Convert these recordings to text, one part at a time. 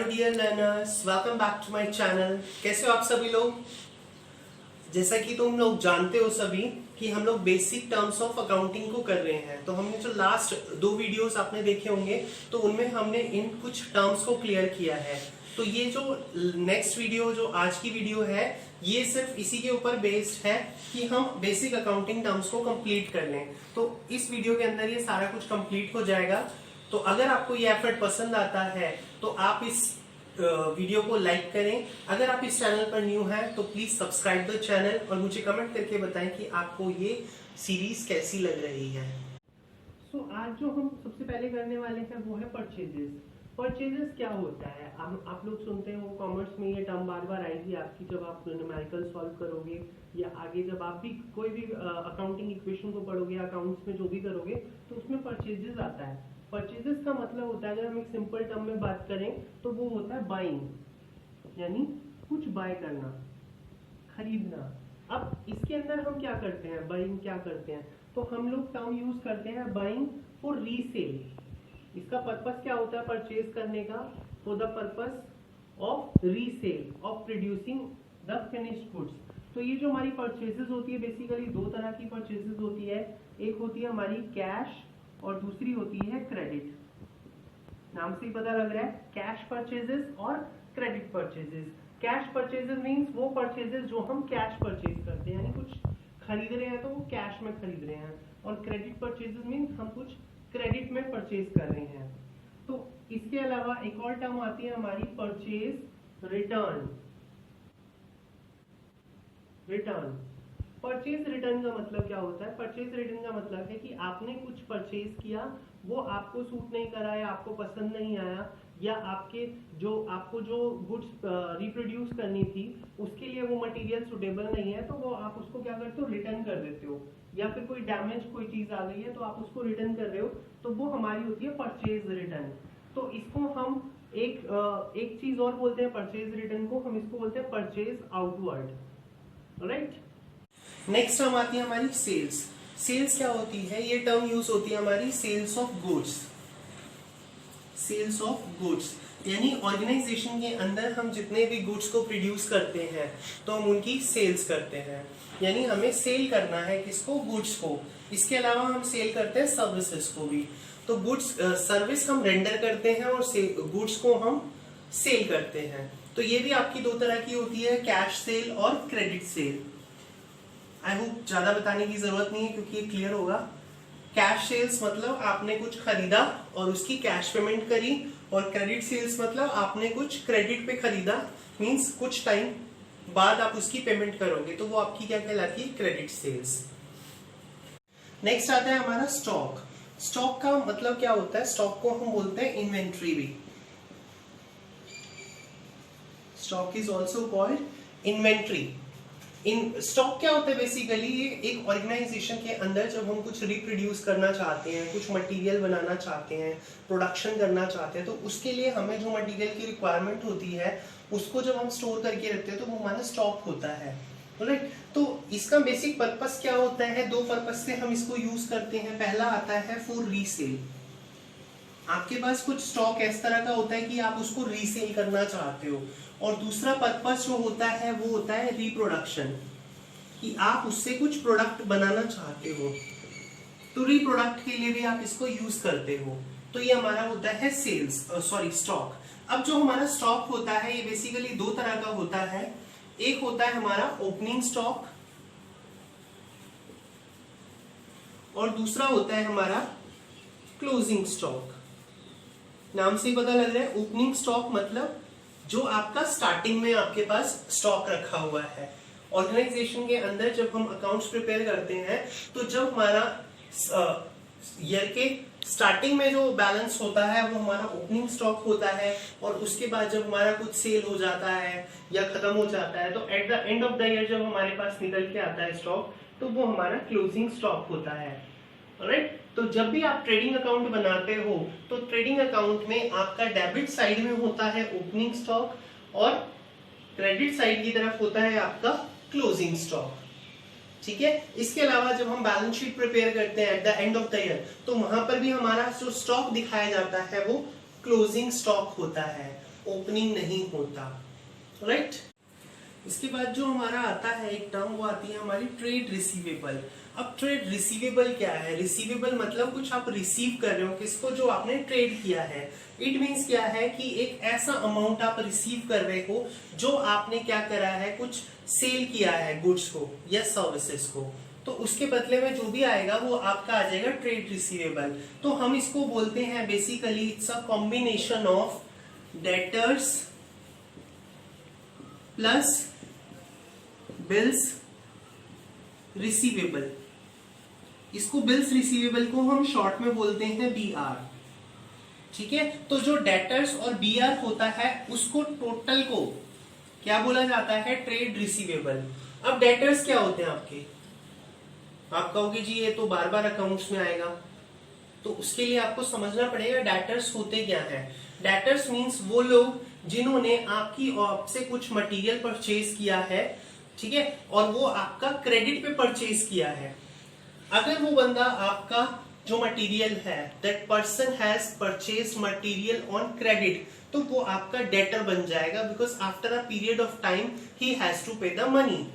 Dear learners, welcome back to my channel. कैसे हो आप सभी लोग? जैसा कि तुम लोग जानते हो सभी कि हम लोग बेसिक टर्म्स ऑफ अकाउंटिंग को कर रहे हैं। तो हमने जो लास्ट 2 वीडियोस आपने देखे होंगे तो उनमें हमने इन कुछ टर्म्स को क्लियर किया है। तो ये जो नेक्स्ट वीडियो, जो आज की वीडियो है, ये सिर्फ इसी के ऊपर बेस्ड है कि हम बेसिक अकाउंटिंग टर्म्स को कंप्लीट कर लें। तो इस वीडियो के अंदर ये सारा कुछ कंप्लीट हो जाएगा। तो अगर आपको ये एफर्ट पसंद आता है तो आप इस वीडियो को लाइक करें। अगर आप इस चैनल पर न्यू हैं तो प्लीज सब्सक्राइब द चैनल और मुझे कमेंट करके बताएं कि आपको ये सीरीज कैसी लग रही है। आज जो हम सबसे पहले करने वाले हैं वो है परचेजेस। परचेजेस क्या होता है? आप लोग सुनते हो कॉमर्स में ये टर्म बार बार आएगी आपकी, जब आप न्यूमेरिकल सॉल्व करोगे या आगे जब आप भी कोई भी अकाउंटिंग इक्वेशन को पढ़ोगे, अकाउंट्स में जो भी करोगे तो उसमें परचेजेस आता है। परचेजेस का मतलब होता है, अगर हम एक सिंपल टर्म में बात करें तो वो होता है बाइंग, यानी कुछ बाय करना, खरीदना। अब इसके अंदर हम क्या करते हैं, बाइंग क्या करते हैं, तो हम लोग टर्म यूज करते हैं बाइंग फॉर रीसेल। इसका पर्पस क्या होता है परचेज करने का? For the purpose of resale, of producing the finished goods. तो ये जो हमारी परचेजेस होती है, बेसिकली 2 तरह की परचेजेस होती है। एक होती है हमारी कैश और दूसरी होती है क्रेडिट। नाम से ही पता लग रहा है, कैश परचेजेस और credit purchases. Cash purchases means वो परचेजेस जो हम कैश परचेज करते हैं, यानी कुछ खरीद रहे हैं तो वो कैश में खरीद रहे हैं, और क्रेडिट परचेजेस मींस हम कुछ क्रेडिट में परचेज कर रहे हैं। तो इसके अलावा एक और टर्म आती है हमारी परचेज रिटर्न। परचेज रिटर्न का मतलब क्या होता है? परचेज रिटर्न का मतलब है कि आपने कुछ परचेज किया, वो आपको सूट नहीं करा या आपको पसंद नहीं आया, या आपको जो गुड्स रिप्रोड्यूस करनी थी उसके लिए वो मटेरियल सुटेबल नहीं है, तो वो आप उसको क्या करते हो, रिटर्न कर देते हो। या फिर कोई डैमेज कोई चीज आ गई है तो आप उसको रिटर्न कर रहे हो, तो वो हमारी होती है परचेज रिटर्न। तो इसको हम एक चीज और बोलते हैं परचेज रिटर्न को, हम इसको बोलते हैं purchase outward. Right, next term आती है हमारी सेल्स। सेल्स क्या होती है? ये टर्म यूज होती है हमारी sales of goods. Sales of goods यानी ऑर्गेनाइजेशन के अंदर हम जितने भी गुड्स को प्रोड्यूस करते हैं तो हम उनकी सेल्स करते हैं, यानी हमें सेल करना है किसको? गुड्स को। इसके अलावा हम सेल करते हैं सर्विसेज को भी। तो गुड्स सर्विस हम रेंडर करते हैं और गुड्स को हम सेल करते हैं। तो ये भी आपकी 2 तरह की होती है, कैश सेल और क्रेडिट सेल। आई होप ज्यादा बताने की जरूरत नहीं है क्योंकि ये क्लियर होगा। कैश सेल्स मतलब आपने कुछ खरीदा और उसकी कैश पेमेंट करी, और क्रेडिट सेल्स मतलब आपने कुछ क्रेडिट पे खरीदा, मींस कुछ टाइम बाद आप उसकी पेमेंट करोगे, तो वो आपकी क्या कहलाती है? Credit sales. नेक्स्ट आता है हमारा स्टॉक। स्टॉक का मतलब क्या होता है? स्टॉक को हम बोलते हैं इन्वेंट्री भी। Stock is also called inventory. Stock क्या होता है? बेसिकली ये एक ऑर्गेनाइजेशन के अंदर जब हम कुछ रिप्रोड्यूस करना चाहते हैं, कुछ मटेरियल बनाना चाहते हैं, प्रोडक्शन करना चाहते हैं, तो उसके लिए हमें जो मटेरियल की रिक्वायरमेंट होती है उसको जब हम स्टोर करके रखते हैं तो वो हमारा स्टॉक होता है। राइट, तो इसका बेसिक पर्पस क्या होता है? 2 पर्पस से हम इसको यूज करते हैं। पहला आता है फॉर रीसेल। आपके पास कुछ स्टॉक इस तरह का होता है कि आप उसको रीसेल करना चाहते हो, और दूसरा पर्पस जो होता है वो होता है रिप्रोडक्शन, कि आप उससे कुछ प्रोडक्ट बनाना चाहते हो, तो रिप्रोडक्ट के लिए भी आप इसको यूज करते हो। तो ये हमारा होता है स्टॉक। अब जो हमारा स्टॉक होता है ये बेसिकली 2 तरह का होता है। एक होता है हमारा ओपनिंग स्टॉक और दूसरा होता है हमारा क्लोजिंग स्टॉक। नाम से ही पता लग रहा है, ओपनिंग स्टॉक मतलब जो आपका स्टार्टिंग में आपके पास स्टॉक रखा हुआ है। ऑर्गेनाइजेशन के अंदर जब हम अकाउंट्स प्रिपेयर करते हैं तो जब हमारा ईयर के स्टार्टिंग में जो बैलेंस होता है वो हमारा ओपनिंग स्टॉक होता है, और उसके बाद जब हमारा कुछ सेल हो जाता है या खत्म हो जाता है तो at the end of the year जब हमारे पास निकल के आता है स्टॉक, तो वो हमारा क्लोजिंग स्टॉक होता है। राइट, तो जब भी आप ट्रेडिंग अकाउंट बनाते हो तो ट्रेडिंग अकाउंट में आपका डेबिट साइड में होता है ओपनिंग स्टॉक और क्रेडिट साइड की तरफ होता है आपका क्लोजिंग स्टॉक। ठीक है, इसके अलावा जब हम बैलेंस शीट प्रिपेयर करते हैं at the end of the year, तो वहां पर भी हमारा जो स्टॉक दिखाया जाता है वो क्लोजिंग स्टॉक होता है, ओपनिंग नहीं होता, राइट। इसके बाद जो हमारा आता है एक टर्म, वो आती है हमारी ट्रेड रिसीवेबल। अब ट्रेड रिसीवेबल क्या है? रिसीवेबल मतलब कुछ आप रिसीव कर रहे हो किसको, जो आपने ट्रेड किया है। इट मीन्स क्या है कि एक ऐसा अमाउंट आप रिसीव कर रहे हो जो आपने क्या करा है, कुछ सेल किया है गुड्स को या सर्विसेज को, तो उसके बदले में जो भी आएगा वो आपका आ जाएगा ट्रेड रिसीवेबल। तो हम इसको बोलते हैं basically it's a combination of debtors plus bills receivable. इसको बिल्स रिसीवेबल को हम शॉर्ट में बोलते हैं BR, ठीक है। तो जो डेटर्स और BR होता है उसको टोटल को क्या बोला जाता है, ट्रेड रिसीवेबल। अब डेटर्स क्या होते हैं आपके, आप कहोगे जी ये तो बार बार अकाउंट्स में आएगा, तो उसके लिए आपको समझना पड़ेगा डेटर्स होते क्या है। डेटर्स मींस वो लोग जिन्होंने आपसे कुछ मटेरियल परचेज किया है, ठीक है, और वो आपका क्रेडिट पे परचेज किया है। अगर वो बंदा आपका जो मटेरियल है, that person has purchase material on credit, तो वो आपका डेटर बन जाएगा, because after a period of time he has to pay the money,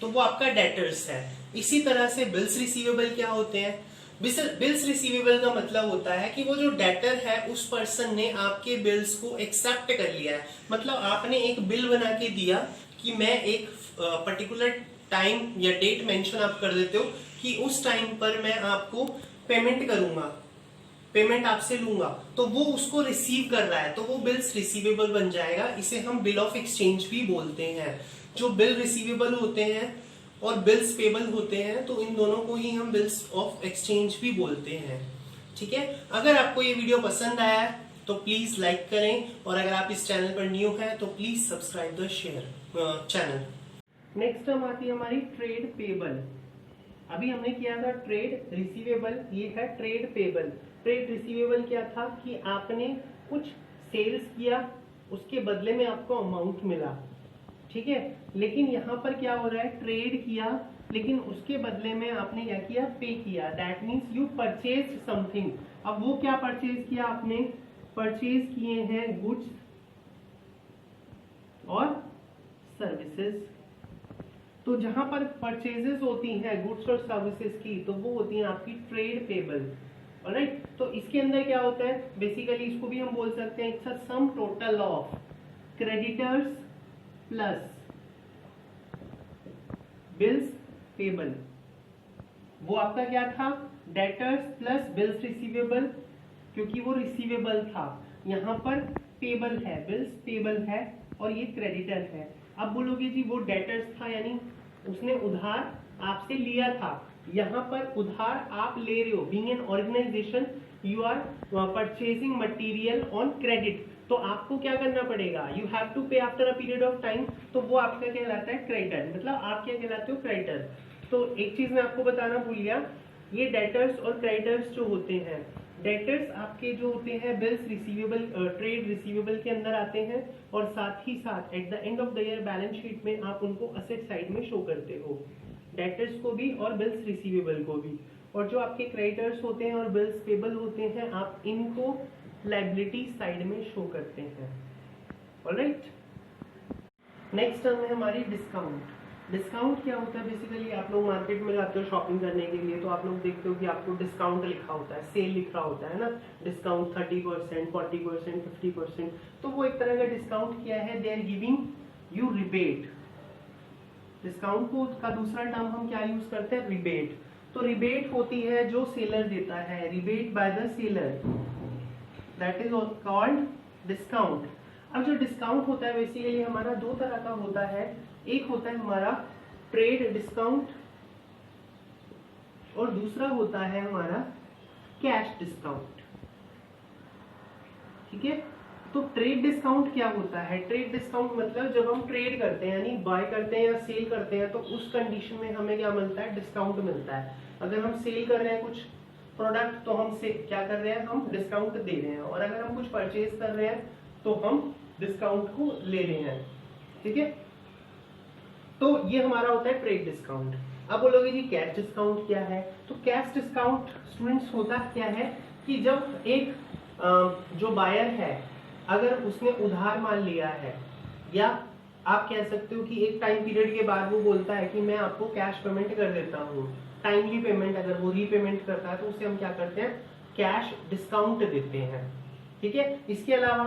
तो वो आपका डेटर्स है। इसी तरह से बिल्स रिसीवेबल क्या होते हैं? बिल्स रिसीवेबल का मतलब होता है कि वो जो डेटर है उस पर्सन ने आपके बिल्स को एक्सेप्ट कर लिया है। मतलब आपने एक बिल बना के दिया कि मैं एक पर्टिकुलर टाइम या डेट मेंशन आप कर देते हो कि उस टाइम पर मैं आपको पेमेंट करूंगा, पेमेंट आपसे लूंगा, तो वो उसको रिसीव कर रहा है, तो वो बिल्स रिसीवेबल बन जाएगा। इसे हम बिल ऑफ एक्सचेंज भी बोलते हैं। जो बिल रिसीवेबल होते हैं और बिल्स पेबल होते हैं, तो इन दोनों को ही हम बिल्स ऑफ एक्सचेंज भी बोलते हैं, ठीक है। अगर आपको ये वीडियो पसंद आया है तो प्लीज लाइक करें, और अगर आप इस चैनल पर न्यू हैं तो please subscribe the channel. Next term आती है हमारी ट्रेड पेबल। अभी हमने किया था ट्रेड रिसीवेबल, ये है ट्रेड पेबल। ट्रेड रिसीवेबल क्या था कि आपने कुछ सेल्स किया, उसके बदले में आपको अमाउंट मिला, ठीक है। लेकिन यहाँ पर क्या हो रहा है, ट्रेड किया लेकिन उसके बदले में आपने क्या किया, पे किया। That means you purchase something. अब वो क्या परचेज किया आपने, परचेज किए हैं गुड्स और सर्विसेज। तो जहां पर परचेजेस होती हैं गुड्स और सर्विसेज की, तो वो होती है आपकी ट्रेड पेबल, ऑलराइट। तो इसके अंदर क्या होता है, बेसिकली इसको भी हम बोल सकते हैं it's a sum total of creditors plus bills payable. वो आपका क्या था, डेटर्स प्लस बिल्स रिसीवेबल, क्योंकि वो रिसीवेबल था। यहाँ पर पेबल है, बिल्स पेबल है, और ये क्रेडिटर है। अब बोलोगे जी वो डेटर्स था, यानी उसने उधार आपसे लिया था। यहाँ पर उधार आप ले रहे हो, being an organisation you are purchasing material on credit, तो आपको क्या करना पड़ेगा, you have to pay after a period of time, तो वो आपका कहलाता है क्रेडिटर। मतलब आप क्या कहलाते हो, क्रेडिटर। तो एक चीज मैं आपको बताना भूल गया, ये डेटर्स और क्रेडिटर्स जो होते हैं, डेटर्स आपके जो होते हैं बिल्स रिसीवेबल, ट्रेड रिसीवेबल के अंदर आते हैं, और साथ ही साथ at the end of the year balance sheet में आप उनको असेट साइड में शो करते हो, डेटर्स को भी और बिल्स रिसीवेबल को भी। और जो आपके क्रेडिटर्स होते हैं और बिल्स पेबल होते हैं, आप इनको लायबिलिटी साइड में शो करते हैं, ऑलराइट। नेक्स्ट टर्म है हमारी डिस्काउंट। डिस्काउंट क्या होता है, बेसिकली आप लोग मार्केट में जाते हो शॉपिंग करने के लिए, तो आप लोग देखते हो कि आपको डिस्काउंट लिखा होता है, सेल लिखा होता है ना, डिस्काउंट 30%, 40%, 50%। तो वो एक तरह का डिस्काउंट किया है, they are giving you rebate. Discount को का दूसरा टर्म हम क्या यूज करते हैं, रिबेट। तो रिबेट होती है जो सेलर देता है, rebate by the seller, that is called discount. अब जो डिस्काउंट होता है बेसिकली हमारा दो तरह का होता है, एक होता है हमारा ट्रेड डिस्काउंट और दूसरा होता है हमारा कैश डिस्काउंट, ठीक है। तो ट्रेड डिस्काउंट क्या होता है, ट्रेड डिस्काउंट मतलब जब हम ट्रेड करते हैं, यानी बाय करते हैं या सेल करते हैं, तो उस कंडीशन में हमें क्या मिलता है, डिस्काउंट मिलता है। अगर हम सेल कर रहे हैं कुछ प्रोडक्ट, तो हम से क्या कर रहे हैं, हम डिस्काउंट दे रहे हैं, और अगर हम कुछ परचेज कर रहे हैं तो हम डिस्काउंट को ले रहे हैं, ठीक है। तो ये हमारा होता है ट्रेड डिस्काउंट। अब बोलोगे जी कैश डिस्काउंट क्या है, तो कैश डिस्काउंट स्टूडेंट्स होता क्या है कि जब एक जो बायर है अगर उसने उधार मान लिया है, या आप कह सकते हो कि एक टाइम पीरियड के बाद वो बोलता है कि मैं आपको कैश पेमेंट कर देता हूँ, टाइमली पेमेंट, अगर वो रीपेमेंट करता है तो उसे हम क्या करते हैं, कैश डिस्काउंट देते हैं। ठीक है। इसके अलावा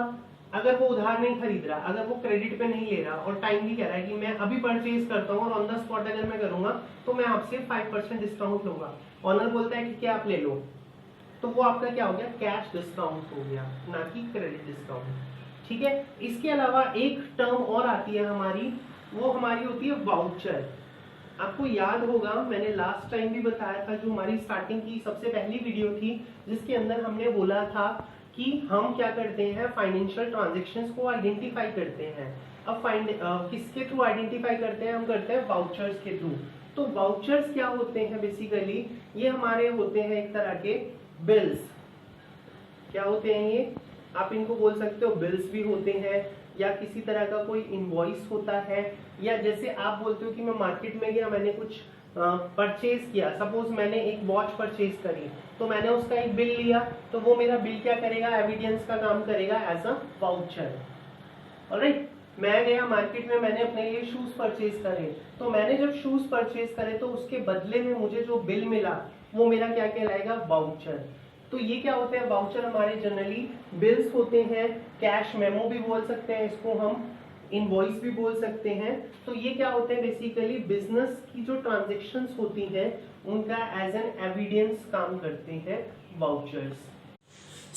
अगर वो उधार नहीं खरीद रहा, अगर वो क्रेडिट पे नहीं ले रहा और टाइमली कह रहा है कि मैं अभी परचेज करता हूँ और ऑन द स्पॉट अगर मैं करूंगा तो मैं आपसे 5% डिस्काउंट लूंगा, ऑनर बोलता है कि क्या आप ले लो, तो वो आपका क्या हो गया, कैश डिस्काउंट हो गया, ना कि क्रेडिट डिस्काउंट। ठीक है। इसके अलावा एक टर्म और आती है हमारी, वो हमारी होती है वाउचर। आपको याद होगा मैंने लास्ट टाइम भी बताया था, जो हमारी स्टार्टिंग की सबसे पहली वीडियो थी जिसके अंदर हमने बोला था कि हम क्या करते हैं, फाइनेंशियल ट्रांजैक्शंस को आइडेंटिफाई करते हैं। अब किसके थ्रू आइडेंटिफाई करते हैं, हम करते हैं वाउचर्स के थ्रू। तो वाउचर्स क्या होते हैं, बेसिकली ये हमारे होते हैं एक तरह के बिल्स। क्या होते हैं ये, आप इनको बोल सकते हो बिल्स भी होते हैं, या किसी तरह का कोई इनवॉइस होता है, या जैसे आप बोलते हो कि मैं मार्केट में गया, मैंने कुछ परचेज किया, सपोज मैंने एक वॉच परचेज करी तो मैंने उसका एक बिल लिया, तो वो मेरा बिल क्या करेगा, एविडेंस का काम करेगा एज अ वाउचर। ऑलराइट। मैं गया मार्केट में, मैंने अपने लिए शूज परचेज करे, तो मैंने जब शूज परचेज करे तो उसके बदले में मुझे जो बिल मिला वो मेरा क्या कहलाएगा, वाउचर। तो ये क्या होते हैं, वाउचर हमारे जनरली बिल्स होते हैं, कैश मेमो भी बोल सकते हैं इसको हम, इनवॉइस भी बोल सकते हैं। तो ये क्या होते हैं, बेसिकली बिजनेस की जो ट्रांजैक्शंस होती हैं उनका एज एन एविडेंस काम करते हैं वाउचर्स।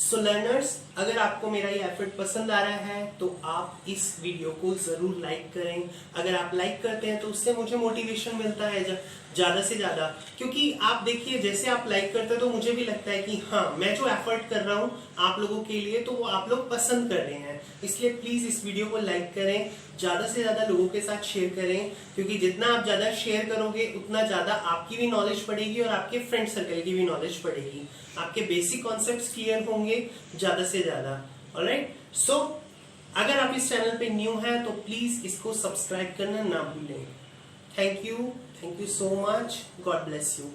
सो लर्नर्स, अगर आपको मेरा ये एफर्ट पसंद आ रहा है तो आप इस वीडियो को जरूर लाइक करें। अगर आप लाइक करते हैं तो उससे मुझे मोटिवेशन मिलता है ज्यादा से ज्यादा, क्योंकि आप देखिए जैसे आप लाइक करते हैं तो मुझे भी लगता है कि हाँ, मैं जो एफर्ट कर रहा हूँ आप लोगों के लिए तो वो आप लोग पसंद कर रहे हैं। इसलिए प्लीज इस वीडियो को लाइक करें, ज्यादा से ज्यादा लोगों के साथ शेयर करें, क्योंकि जितना आप ज्यादा शेयर करोगे उतना ज्यादा आपकी भी नॉलेज बढ़ेगी और आपके फ्रेंड सर्कल की भी नॉलेज बढ़ेगी, आपके बेसिक कॉन्सेप्ट्स क्लियर होंगे ज्यादा से ज्यादा। ऑलराइट। सो अगर आप इस चैनल पे न्यू हैं तो प्लीज इसको सब्सक्राइब करना ना भूलें। Thank you so much. God bless you.